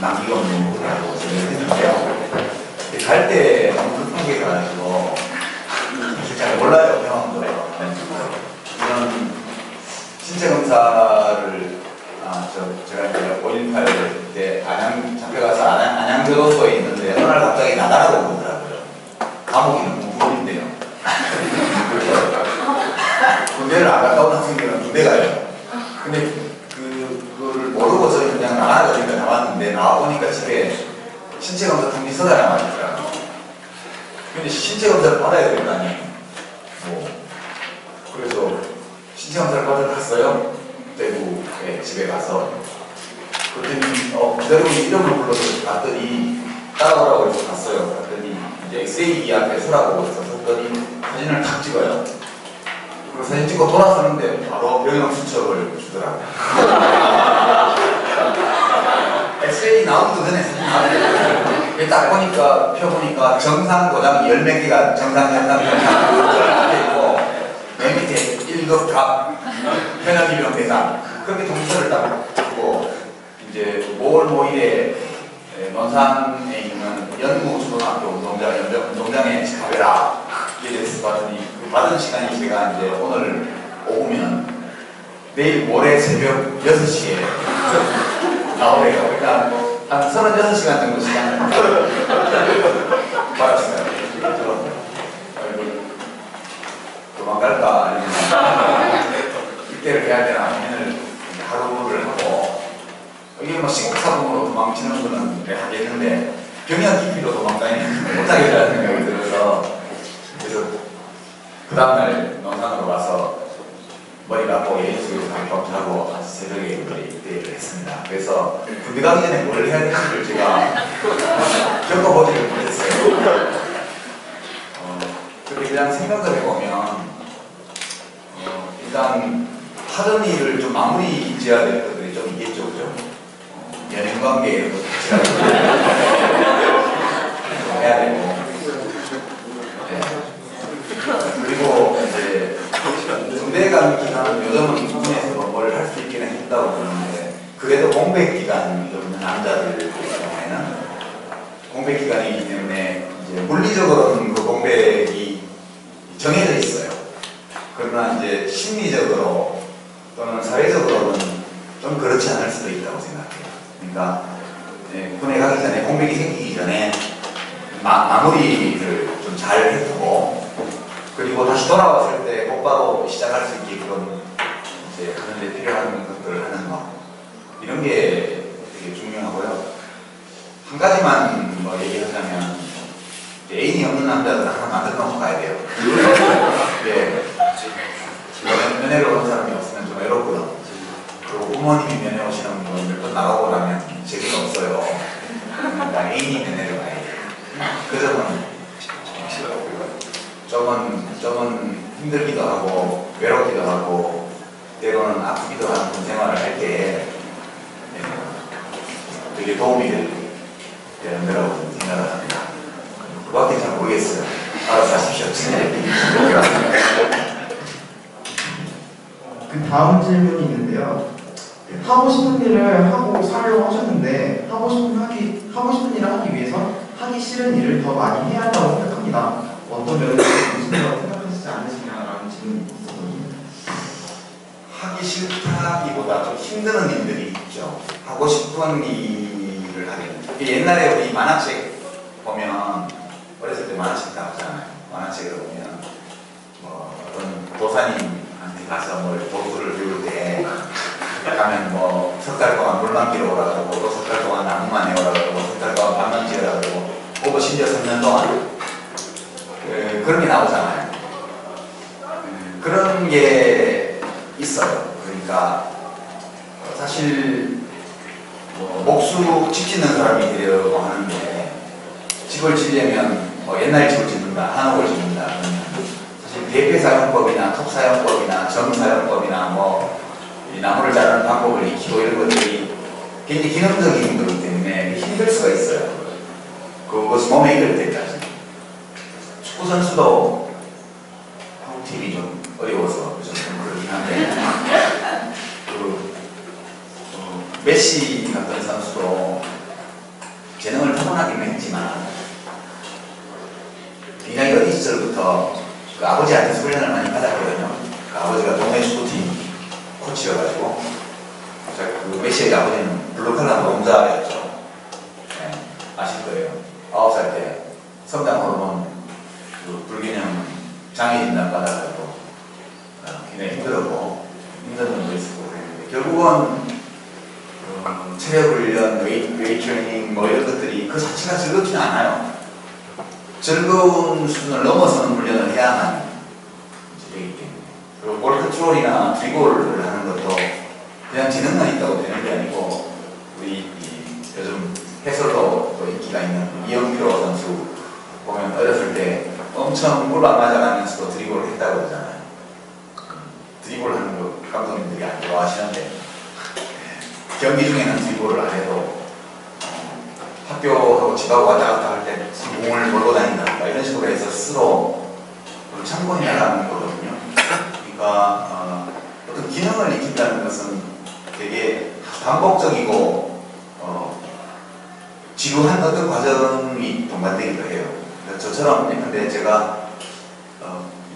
남기가 없는 거라고 생각했는데요. 갈 때 너무 급한 게 가지고 사실 잘 몰라요, 병원도. 이런 신체 검사를 제가 이제 5.18 때 안양 잡혀가서 안양교도소에 있는데 어느 날 갑자기 나가라고 그러더라고요. 감옥이 너무 무거운데요. 군대를 안 갔다 온 학생들은 군대 가요. 근데 그거를 모르고 저희 그냥 나가라 그러니까 나왔는데 나와보니까 집에 신체 검사 통지서가 남아있더라고요. 근데 신체 검사를 받아야 될 거 아니에요. 그래서 신체 검사를 받으러 갔어요. 대구에 집에 가서. 그랬더니 기다리고 이름을 불러서 갔더니 따라오라고 해서 갔어요. 갔더니 이제 엑스레이 앞에 서라고 해서 섰더니 사진을 탁 찍어요. 그리고 사진 찍고 돌아서는데 바로 병역 수첩을 주더라고요. 엑스레이 나오기도 전에 사진 나왔는데 딱 보니까 펴보니까 정상 도장 10몇 개가 정상 있고 맨 밑에 1급 갑 현역이병 대상 그렇게 통지서를 딱 주고 이제 5월 5일에 논산에 있는 연구초등학교 운동장에 가봐라 이래서 봤더니 그 받은 시간이 제가 이제 오늘 오후면 내일 모레 새벽 6시에 나오래요. 그러니까 한 36시간 정도 시간을 받았어요. 도망갈까 아니면 입대를 해야 되나 고민을 하루를 하고 이게 뭐 시국사범으로 도망치는 거는 하겠는데 병역 깊이로 도망가기는 못하겠다는 생각이 들어서 그래서 그 다음날 논산으로 와서 머리 감고 예수에서 잠깐 자고 새벽에 입대를 했습니다. 그래서 군대 가기 전에 뭘 해야 되는지를 제가 겪어보지를 못했어요. 그렇게 그냥 생각을 해보면 일단 하던 일을 좀 마무리 지어야 될 것들이 좀 있겠죠, 그죠? 연인관계 이런 것도 해야 되고 그리고 이제 군대 가는 기간은 요즘은 군에서 뭘 할 수 있기는 했다고 그러는데 그래도 공백 기간이 있는 남자들 경우에는 공백 기간이기 때문에 이제 물리적으로는 그 공백이 정해져 있어요. 그러나 이제 심리적으로 또는 사회적으로는 좀 그렇지 않을 수도 있다고 생각해요. 그러니까 군에 가기 전에 공백이 생기기 전에 마무리를 좀 잘 해두고 그리고 다시 돌아왔을 때 곧바로 시작할 수 있게끔 이제 하는데 필요한 것들을 하는 거 이런 게 되게 중요하고요. 한 가지만 뭐 얘기하자면 애인이 없는 남자들 하나 만들어 놓고 가야 돼요. 네. 면회를 온 사람이 없으면 좀 외롭고요. 그리고 부모님이 면회 오시는 분 몇 번 나가고 나면 재미가 없어요. 그러니까 애인이 면회를 가야 돼요. 그 점은 좀은 힘들기도 하고 외롭기도 하고 때로는 아프기도 하는 군 생활을 할 때 되게 도움이 되는 거라고 생각을 합니다. 그밖에 잘 모르겠어요. 알아서 하십시오. 그 다음 질문이 있는데요. 하고 싶은 일을 하고 살려고 하셨는데 하고 싶은 일을 하기 위해서 하기 싫은 일을 더 많이 해야 한다고 생각합니다. 어떤 면에서 무슨이라고 생각하시지 않으시냐라는 질문이 있었거든요. 하기 싫다기보다 좀 힘드는 일들이 있죠. 하고 싶은 일을 하게 되는. 옛날에 우리 만화책 보면 어렸을 때 만화책 나오잖아요. 만화책을 보면 뭐 어떤 도사님한테 가서 뭘 도구를 배울 때 가면 뭐 석 달 동안 물만 길어 오라 그러고 또 석 달 동안 나무만 해오라 그러고 석 달 동안 밤만 지으라 그러고 또 심지어 3년 동안 그런 게 나오잖아요. 그런 게 있어요. 그러니까 사실 뭐 목수 집 짓는 사람이 되려고 하는데 집을 지려면 뭐 옛날 집을 짓는다, 한옥을 짓는다 그러면 사실 대패사용법이나 톱사용법이나 정사용법이나 뭐 이 나무를 자르는 방법을 익히고 이런 것들이 굉장히 기능적인 거기 때문에 힘들 수가 있어요. 그것이 몸에 익을 때까지. 축구 선수도 한국팀이 좀 어려워서 좀 그렇긴 한데 메시 같은 선수도 있지만 굉장히 어린 시절부터 그 아버지한테 훈련을 많이 받았거든요. 그 아버지가 동네 축구팀 코치여가지고 그 메시의 아버지는 블루칼라 노동자였죠. 네, 아실 거예요. 9살 때 성장 호르몬 그 불균형 장애진단 받아가지고 굉장히 힘들었고 힘든 점도 있었고 그랬는데 결국은 체력 훈련, 웨이트 트레이닝 뭐 이런 것들이 그 자체가 즐겁지는 않아요. 즐거운 수준을 넘어서는 훈련을 해야만 되기 때문에 그리고 볼 컨트롤이나 드리블을 하는 것도 그냥 지능만 있다고 되는 게 아니고 우리 요즘 해설로 또 인기가 있는 이영표 선수 보면 어렸을 때 엄청 볼 안 맞아가면서도 드리블을 했다고 그러잖아요. 드리블 하는 거 감독님들이 안 좋아하시는데 경기 중에는 드리블을 안 해도 학교하고 집하고 왔다 갔다 할 때 공을 몰고 다닌다 이런 식으로 해서 스스로 참고해 나가는 거거든요. 그러니까 어떤 기능을 익힌다는 것은 되게 반복적이고 지루한 어떤 과정이 동반되기도 해요. 저처럼 근데 제가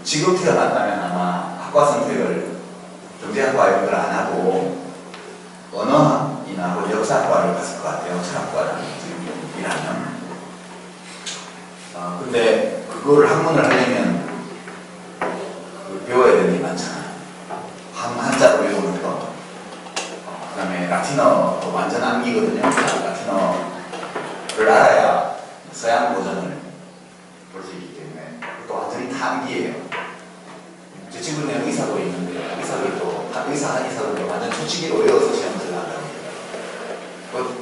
지금 태어났다면 아마 학과 선택을 경제학과 이런 걸 안 하고 언어학이나 역사학과를 갔을 것 같아요. 철학과라는 지금 일하면. 근데 그걸 학문을 하려면 배워야 되는 게 많잖아요. 한자로 외우는 거. 그 다음에 라틴어 완전 암기거든요. 라틴어를 알아야 서양 버전을 볼 수 있기 때문에 그것도 완전히 다 암기예요. 제 친구는 의사도 있는데 의사들도 완전 초치기로 외워서 시험을 나가요.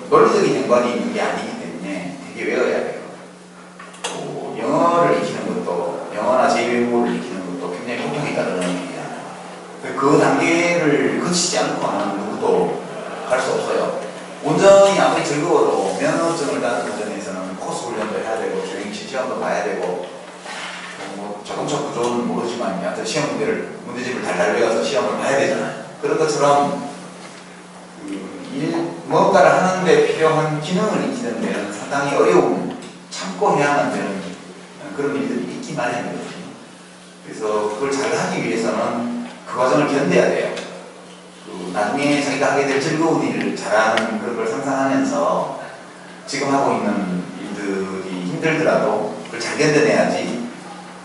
논리적인 연관이 있는 게 아니기 때문에 되게 외워야 돼요. 또 영어를 익히는 것도 영어나 제2외국어를 익히는 것도 굉장히 고통이 따르는 일이잖아요. 그 단계를 거치지 않고는 누구도 갈 수 없어요. 운전이 아무리 즐거워도 면허증을 따는 과정에서는 코스 훈련도 해야 되고 주행시 시험도 봐야 되고 뭐 자동차 구조는 모르지만 여하튼 시험 문제집을 달달 외워서 시험을 봐야 되잖아요. 그런 것처럼 뭔가를 하는데 필요한 기능을 익히는 데는 상당히 어려운 참고 해야만 되는 그런 일들이 있기 마련이거든요. 그래서 그걸 잘 하기 위해서는 그 과정을 견뎌야 돼요. 나중에 자기가 하게 될 즐거운 일을 잘하는 그런 걸 상상하면서 지금 하고 있는 일들이 힘들더라도 그걸 잘 견뎌내야지.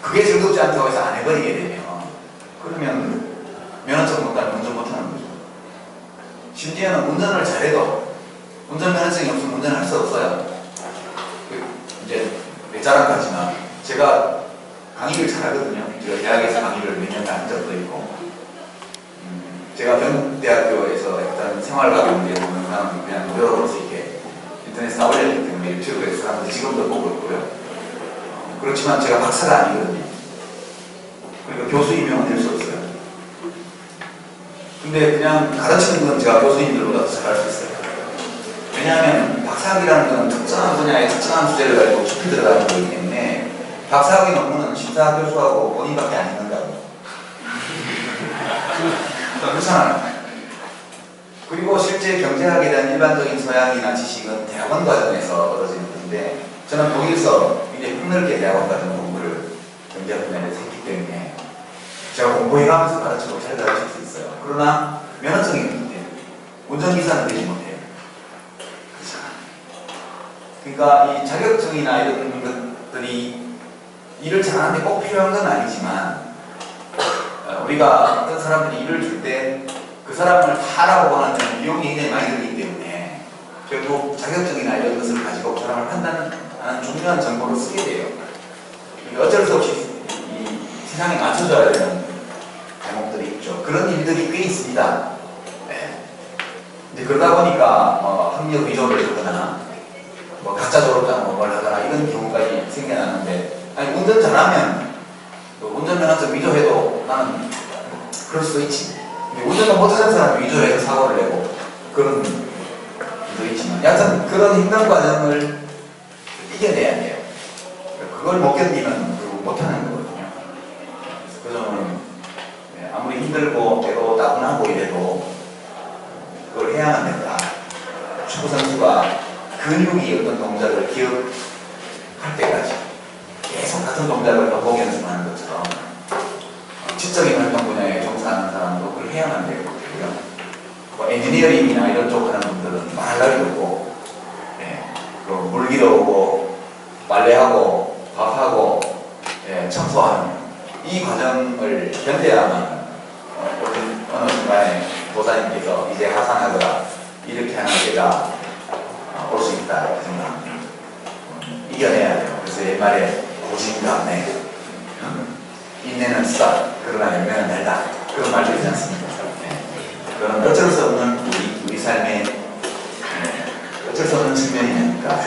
그게 즐겁지 않다고 해서 안 해버리게 되면 그러면 면허증 못 따면 운전 못하는 거죠. 심지어는 운전을 잘해도 운전 면허증이 없으면 운전할 수 없어요. 이제 내 자랑까지만 제가 강의를 잘하거든요. 제가 대학에서 강의를 몇 년간 한 적도 있고 제가 경북대학교에서 했던 생활과학문제 동영상 그냥 무료로 볼 수 있게 인터넷에 다 올렸기 때문에 유튜브에서 사람들이 지금도 보고 있고요. 그렇지만 제가 박사가 아니거든요. 그러니까 교수 임명은 될 수 없어요. 근데 그냥 가르치는 건 제가 교수님들보다 더 잘할 수 있어요. 왜냐하면 박사학위라는 건 특정한 분야의 특정한 주제를 가지고 깊이 들어가는 거기 때문에 박사학위 논문은 심사 교수하고 본인밖에 안 읽는다고. 그렇잖아요. 그리고 실제 경제학에 대한 일반적인 소양이나 지식은 대학원 과정에서 얻어지는 건데 저는 거기서 굉장히 폭넓게 대학원 과정 공부를 경제학 분야에서 했기 때문에 제가 공부해가면서 가르치고 잘 가르칠 수 있어요. 그러나 면허증이 없는데 운전기사는 되지 못해요. 그러니까 이 자격증이나 이런 것들이 일을 잘하는 데 꼭 필요한 건 아니지만 우리가 어떤 사람들이 일을 줄 때 그 사람을 하라고 하는 비용이 굉장히 많이 들기 때문에 결국 자격증이나 이런 것을 가지고 그 사람을 판단하는 중요한 정보를 쓰게 돼요. 어쩔 수 없이 이 세상에 맞춰줘야 되는 대목들이 있죠. 그런 일들이 꽤 있습니다. 네. 이제 그러다 보니까 학력 위조를 하거나 가짜 졸업장 뭘 하거나 이런 경우까지 생겨나는데 아니 운전 잘하면 운전면허증 위조해도 나는 그럴 수도 있지. 운전을 못하는 사람이 위조해서 사고를 내고 그런 일도 있지만 여하튼 그런 힘든 과정을 이겨내야 돼요. 그걸 못 견디면 결국 못하는 거거든요. 그 점은 아무리 힘들고 때로 따분하고 이래도 그걸 해야만 된다. 축구 선수가 근육이 어떤 동작을 할 때까지 계속 같은 동작을 반복 연습하는 것처럼 지적인 활동 분야에 종사하는 사람도 그걸 해야만 되고요. 뭐 엔지니어링이나 이런 쪽 하는 분들은 말할 날이 없고, 예, 물 길어오고 빨래하고 밥하고, 예, 청소하는 이 과정을 견뎌야만 어느 순간에 도사님께서 이제 하산하거라 이렇게 하는 때가 올 수 있다 이렇게 생각합니다. 이겨내야 돼요. 그래서 옛말에 고진감래, 인내는 쓰다 그러나 열매는 달다 그런 말도 있지 않습니까? 네. 그런 어쩔 수 없는 우리 삶의, 어쩔 수 없는 측면이니까.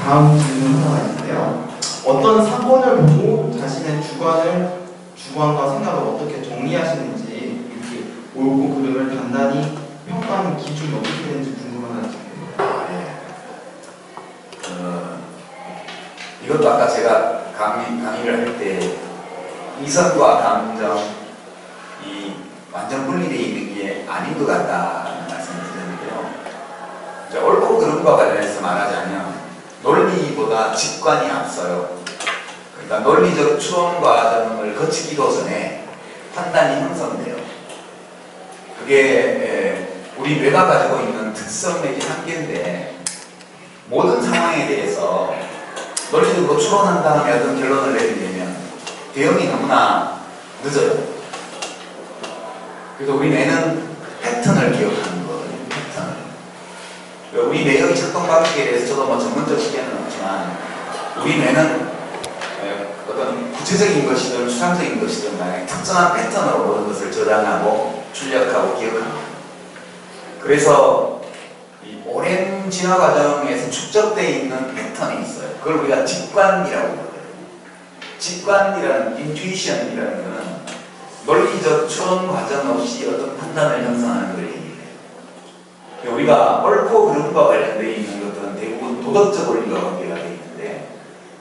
다음 질문 하나 있는데요. 어떤 사건을 보고 자신의 주관과 생각을 어떻게 정리하시는지, 이렇게 옳고 그름을 단단히 평가하는 기준이 어떻게 되는지 궁금하다는 질문입니다. 이것도 아까 제가 강의를 할 때 이성과 감정, 이 완전 분리되어 있는 게 아닌 것 같다는 말씀을 드렸는데요. 옳고 그름과 관련해서 말하자면 논리보다 직관이 앞서요. 그러니까 논리적 추론 과정을 거치기도 전에 판단이 형성돼요. 그게 우리 뇌가 가지고 있는 특성 내지 한계인데, 모든 상황에 대해서 논리적으로 추론한 다음에 어떤 결론을 내리려면 대응이 너무나 늦어요. 그래서 우리 뇌는 패턴을 기억하는 거거든요. 패턴을. 우리 뇌의 작동 방식에 대해서 저도 뭐 전문적 시간은 없지만, 우리 뇌는 어떤 구체적인 것이든 추상적인 것이든 간에 특정한 패턴으로 모든 것을 저장하고 출력하고 기억합니다. 그래서 이 오랜 진화 과정에서 축적되어 있는 패턴이 있어요. 그걸 우리가 직관이라고 부르거든요. 직관이라는, 인투이션이라는 것은 논리적 추론 과정 없이 어떤 판단을 형성하는 걸 얘기해요. 우리가 옳고 그름과 관련되어 있는 것들은 대부분 도덕적 원리와 관계가 되어 있는데,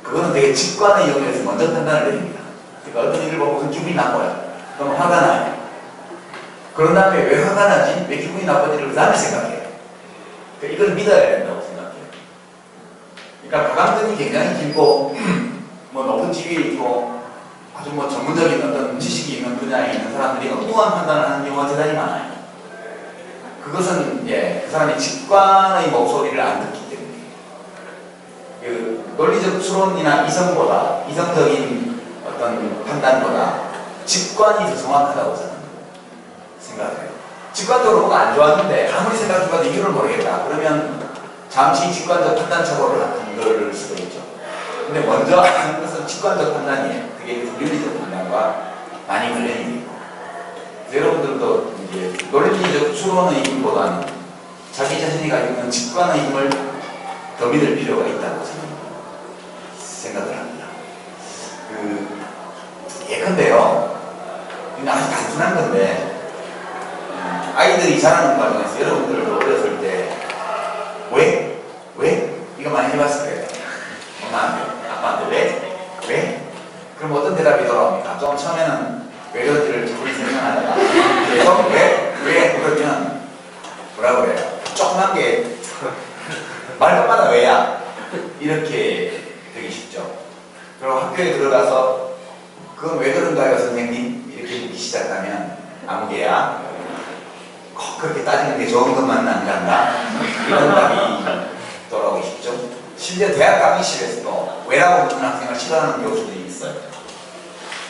그거는 되게 직관의 영역에서 먼저 판단을 내립니다. 그러니까 어떤 일을 보고 무슨 기분이 나빠요. 그럼 화가 나요. 그런 다음에 왜 화가 나지? 왜 기분이 나쁜지를 그 다음에 생각해요. 그러니까 이걸 믿어야 된다고 생각해요. 그러니까 가강등이 굉장히 길고 뭐 높은 지위에 있고 아주 뭐 전문적인 어떤 지식이 있는 분야에 있는 사람들이 엉뚱한 판단을 하는 경우가 대단히 많아요. 그것은 그 사람이 직관의 목소리를 안 듣기 때문에, 그 논리적 추론이나 이성적인 어떤 판단보다 직관이 더 정확하다고 저는 생각해요. 직관적으로 뭐가 안 좋았는데 아무리 생각해봐도 이유를 모르겠다. 그러면 잠시 직관적 판단 착오를 하는 걸 수도 있죠. 근데 먼저 하는 것은 직관적 판단이에요. 그게 윤리적 판단과 많이 관련이 있고, 여러분들도 이제 논리적 추론의 힘보다는 자기 자신이 가지고 있는 직관의 힘을 더 믿을 필요가 있다고 저는 생각을 합니다. 예컨대요, 이건 아주 단순한 건데, 아이들이 자라는 과정에서 여러분들도 어렸을 때 왜? 이거 많이 해봤을 거예요. 엄마한테, 아빠한테 왜? 그럼 어떤 대답이 돌아옵니까? 좀 처음에는 왜 그런지를 자꾸 설명하다가 계속 왜? 그러면 뭐라 그래요? 조그만 게 말끝마다 왜야? 이렇게 되기 쉽죠. 그리고 학교에 들어가서 그건 왜 그런가요 선생님? 이렇게 묻기 시작하면 아무개야. 꼭 그렇게 따지는 게 좋은 것만은 안 간다. 이런 답이 돌아오기 쉽죠. 심지어 대학 강의실에서도 왜라고 묻는 학생을 싫어하는 교수들이 있어요.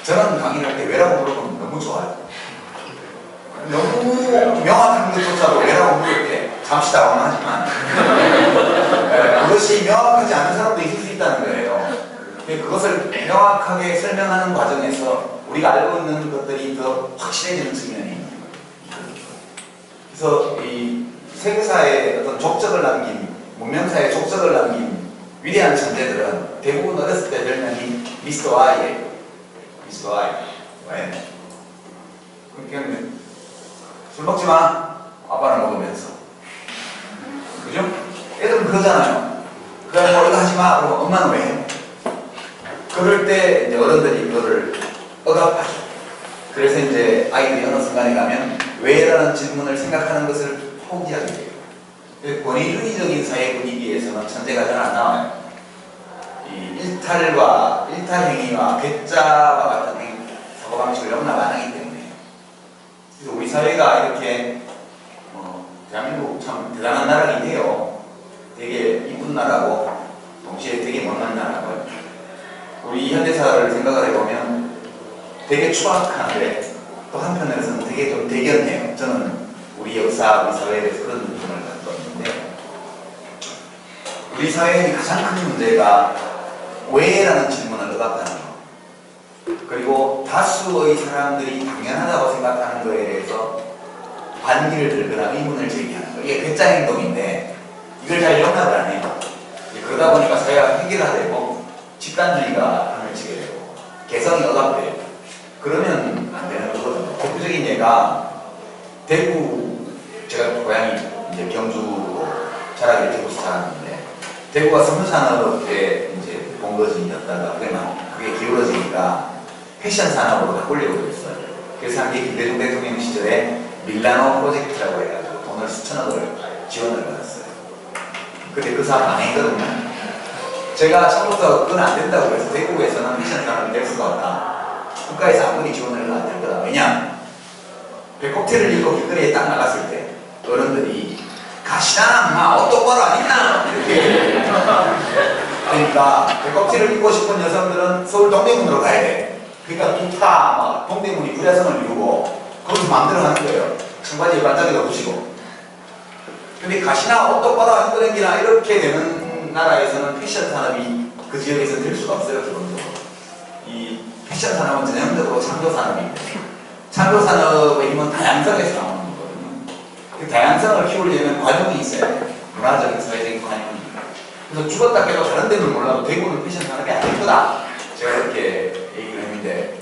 저는 강의를 할 때 왜라고 물어보면 너무 좋아요. 너무 명확한 것조차도 왜라고 물을 때 잠시 당황하지만 그것이 명확하지 않은 사람도 있을 수 있다는 거예요. 그것을 명확하게 설명하는 과정에서 우리가 알고 있는 것들이 더 확실해지는 측면이 있는 거예요. 그래서 이 세계사에 어떤 족적을 남긴, 문명사에 족적을 남긴 위대한 천재들은 대부분 어렸을 때 별명이 미스터 아이예요. 미스터 아이. 왜? 그러니까 술 먹지 마. 아빠는 먹으면서. 그죠? 애들은 그러잖아요. 그래, 뭐 이거 하지 마. 그럼 엄마는 왜 해? 그럴 때 이제 어른들이 그거를 억압하죠. 그래서 이제 아이들이 어느 순간에 가면 왜라는 질문을 생각하는 것을 포기하게 돼요. 권위주의적인 사회 분위기에서는 천재가 잘 안 나와요. 이 일탈 행위와 괴짜와 같은 사고방식을 너무나 많이 하기 때문에. 그래서 우리 사회가 이렇게 대한민국 참 대단한 나라긴 해요. 되게 이쁜 나라고 동시에 되게 못난 나라고요. 우리 현대사를 생각을 해보면 되게 추악한데 또 한편으로서는 되게 좀 대견해요. 저는 우리 역사, 우리 사회에 대해서 그런 느낌을 갖고 있는데, 우리 사회의 가장 큰 문제가 왜라는 질문을 의박하는 거, 그리고 다수의 사람들이 당연하다고 생각하는 거에 대해서 반기를 들거나 의문을 제기하는 거. 이게 괴짜 행동인데 이걸 잘 용납을 안 해요. 그러다 보니까 사회가 획일화되고 집단주의가 판을 치게 되고 개성이 억압돼요. 그러면 안 되는 거거든요. 대표적인 예가 대구, 제가 고향이 이제 경주고 자라게 대구에서 자랐는데, 대구가 섬유산업에 이제 본거지였다가 그게 기울어지니까 패션 산업으로 바꾸려고 했어요. 그래서 한게 김대중 대통령 시절에 밀라노 프로젝트라고 해가지고 돈을 수천억을 지원을 받았어요. 근데 그 사업 망했거든요. 제가 처음부터 그건 안 된다고 해서 대구에서는 패션 산업이 될 수가 없다. 국가에서 아무리 지원을 해도 안 될 거다. 왜냐? 배꼽티를 입고 길거리에 딱 나갔을 때 어른들이 가시나 마 옷 똑바로 안 입나? 이렇게 그러니까 배꼽티를 입고 싶은 여성들은 서울 동대문으로 가야 돼. 그러니까 기타 막 동대문이 부자성을 이루고 거기서 마음대로 하는 거예요. 청바지에 반짝이도 붙이고. 근데 가시나 옷 똑바로 안 입고 다니나 이렇게 되는 나라에서는 패션 산업이 그 지역에서 될 수가 없어요. 기본적으로. 이 패션 산업은 전형적으로 창조 산업인데, 창조 산업의 힘은 다양성에서 나오는 거거든요. 그 다양성을 키우려면 과정이 있어야 돼요. 문화적인, 사회적인 과정이. 그래서 죽었다 깨도 다른 데는 몰라도 대구는 패션 산업이 아닐 거다. 제가 그렇게 얘기를 했는데,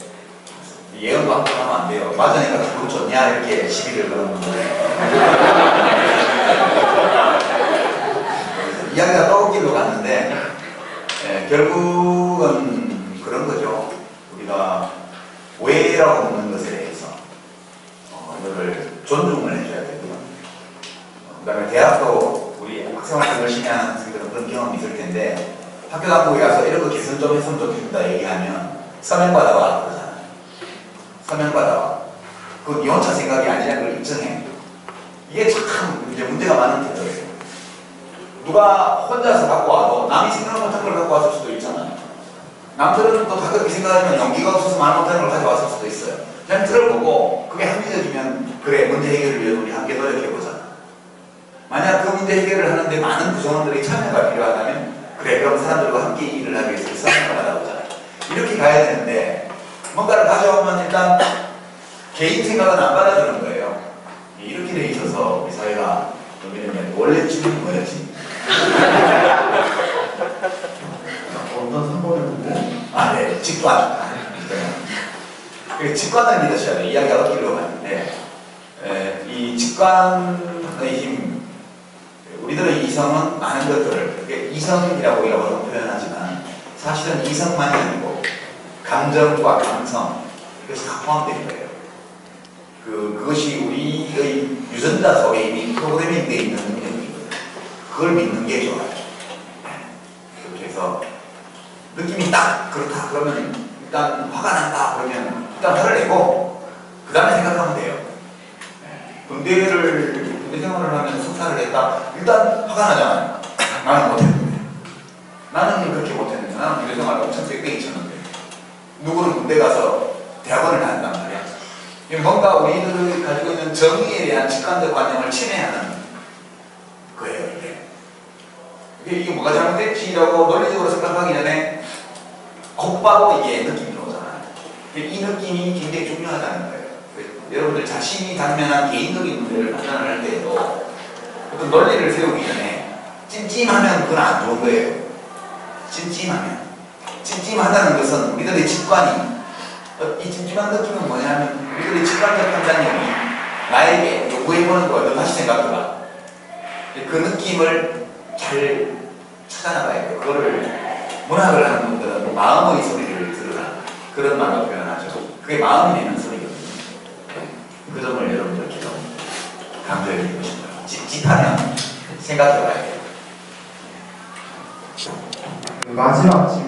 예언도 한 번 하면 안 돼요. 맞으니까 기분 좋냐? 이렇게 시비를 거는 분들. 이야기가 떠오기로 갔는데, 결국은 그런 거죠. 우리가 왜라고 묻는 것에 대해서 이거를 존중을 해줘야 되고요. 그 다음에 대학도 우리 학생활동 열심히 하는 학생들은 그런 경험이 있을 텐데, 학교 당국에 가서 이런 거 개선 좀 했으면 좋겠다 얘기하면 서명받아와 그러잖아요. 서명받아와. 그건 니 혼자 생각이 아니라는 걸 인정해. 이게 참 이제 문제가 많은 태도예요. 누가 혼자서 갖고 와도 남이 생각 못한 걸 갖고 왔을 수도 있잖아요. 남들은 또 다 그렇게 생각하지만 용기가 없어서 말 못하는 걸 가져왔을 수도 있어요. 그냥 들어보고 그게 합리적이면 그래, 문제 해결을 위해 우리 함께 노력해보자. 만약 그 문제 해결을 하는데 많은 구성원들의 참여가 필요하다면 그래, 그럼 사람들과 함께 일을 하기 위해서 설명을 받아보자. 이렇게 가야 되는데, 뭔가를 가져오면 일단 개인 생각은 안 받아주는 거예요. 이렇게 돼 있어서 우리 사회가 좀 이러면 원래 집은 뭐였지? 어떤 사고를 보고? 네, 직관. 직관을 믿으셔야 돼요. 이야기가 어디로 가는데, 이 직관의 힘, 우리들의 이성은 많은 것들을, 그게 이성이라고 우리가 표현하지만 사실은 이성만이 아니고 감정과 감성, 이것이 다 포함되는 거예요. 그것이 우리의 유전자 속에 이미 프로그래밍 되어 있는 능력이거든요. 그걸 믿는 게 좋아요. 그렇게 해서 느낌이 딱 그렇다 그러면 일단 화가 난다 그러면 일단 화를 내고 그 다음에 생각하면 돼요. 군대 생활을 하면 석사를 했다. 일단 화가 나잖아요. 나는 못했는데. 나는 그렇게 못했는데. 나는 군대 생활을 엄청 빽빽이 쳤는데. 누구는 군대 가서 대학원을 다닌단 말이야. 뭔가 우리들이 가지고 있는 정의에 대한 직관적 관념을 침해하는 거예요, 이게. 이게 뭐가 잘못됐지라고 논리적으로 생각하기 전에 곧바로 이게 느낌이 오잖아요. 이 느낌이 굉장히 중요하다는 거예요. 여러분들 자신이 당면한 개인적인 문제를 판단을 할 때에도 어떤 논리를 세우기 전에 찜찜하면 그건 안 좋은 거예요. 찜찜하다는 것은 우리들의 직관이, 이 찜찜한 느낌은 뭐냐면 우리들의 직관적 판단력이 나에게 요구해보는 거야. 너 다시 생각해봐. 그 느낌을 잘 찾아나가야 돼요. 그거를 문학을 하는 분들은 마음의 소리를 들으라, 그런 말로 표현하죠. 그게 마음이 내는 소리거든요. 그 점을 여러분들께 좀 강조해 드리고 싶어요. 찝찝하면 마지막 질문.